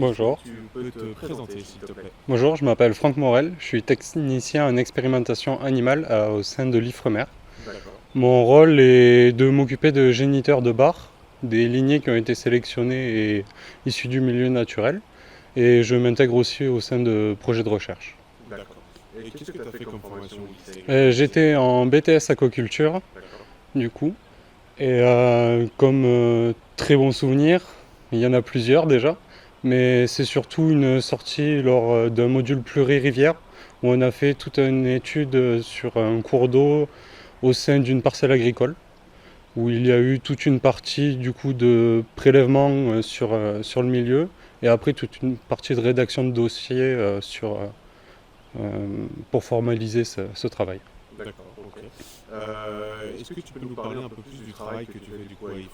Bonjour. Tu peux te présenter, s'il te plaît. Bonjour, je m'appelle Franck Morel, je suis technicien en expérimentation animale au sein de l'IFREMER. D'accord. Mon rôle est de m'occuper de géniteurs de bar, des lignées qui ont été sélectionnées et issues du milieu naturel, et je m'intègre aussi au sein de projets de recherche. D'accord. Et qu'est-ce que tu as fait comme formation au lycée exactement? J'étais en BTS aquaculture, D'accord. du coup, et comme très bon souvenir, il y en a plusieurs déjà, mais c'est surtout une sortie lors d'un module pluri-rivière où on a fait toute une étude sur un cours d'eau au sein d'une parcelle agricole, où il y a eu toute une partie du coup de prélèvement sur le milieu et après toute une partie de rédaction de dossier pour formaliser ce travail. D'accord, ok. Est-ce que tu peux nous parler un peu plus du travail que tu fais du coup à IFREMER?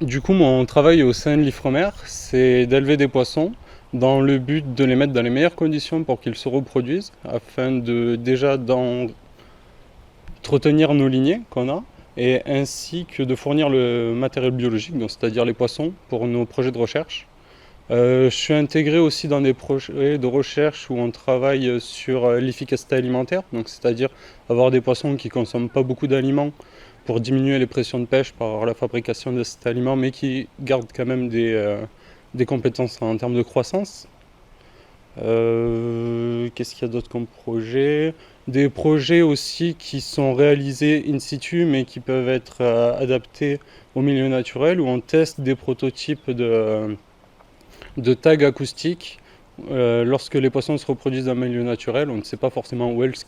Du coup, mon travail au sein de l'IFREMER, c'est d'élever des poissons dans le but de les mettre dans les meilleures conditions pour qu'ils se reproduisent, afin de déjà d'entretenir nos lignées qu'on a, et ainsi que de fournir le matériel biologique, donc c'est-à-dire les poissons, pour nos projets de recherche. Je suis intégré aussi dans des projets de recherche où on travaille sur l'efficacité alimentaire, donc c'est-à-dire avoir des poissons qui ne consomment pas beaucoup d'aliments pour diminuer les pressions de pêche par la fabrication de cet aliment, mais qui gardent quand même des compétences en termes de croissance. Qu'est-ce qu'il y a d'autre comme projet? Des projets aussi qui sont réalisés in situ, mais qui peuvent être adaptés au milieu naturel, où on teste des prototypes de tags acoustiques. Lorsque les poissons se reproduisent dans un milieu naturel, on ne sait pas forcément où est-ce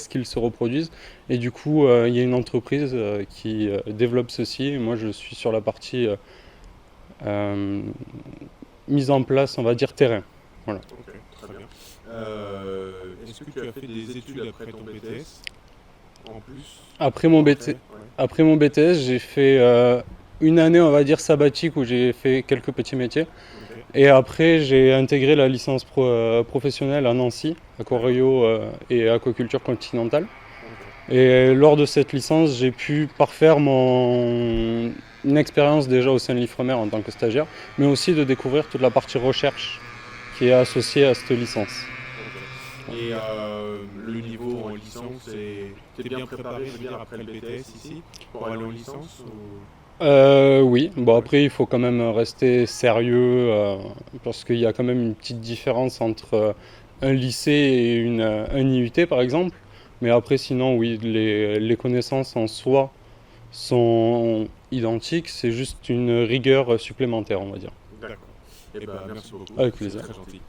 qu'ils se reproduisent. Et du coup, il y a une entreprise qui développe ceci. Et moi, je suis sur la partie euh, mise en place, on va dire, terrain. Voilà. Ok, très bien. Est-ce que tu as fait des études après ton BTS en plus? Après Ou mon après? BT, Ouais. après mon BTS, j'ai fait une année, on va dire, sabbatique où j'ai fait quelques petits métiers. Ok, Et après, j'ai intégré la licence professionnelle à Nancy, d'accord. aquario et aquaculture continentale. Ok, Et lors de cette licence, j'ai pu parfaire une expérience déjà au sein de l'IFREMER en tant que stagiaire, mais aussi de découvrir toute la partie recherche qui est associée à cette licence. ok. Et le niveau en licence, t'es bien préparé, je veux dire, après le BTS ici, pour aller en licence ou... Oui, bon Ouais, après il faut quand même rester sérieux parce qu'il y a quand même une petite différence entre un lycée et un IUT par exemple. Mais après sinon oui, les connaissances en soi sont identiques, c'est juste une rigueur supplémentaire on va dire. d'accord. Eh ben, merci beaucoup, Avec c'est plaisir. très gentil.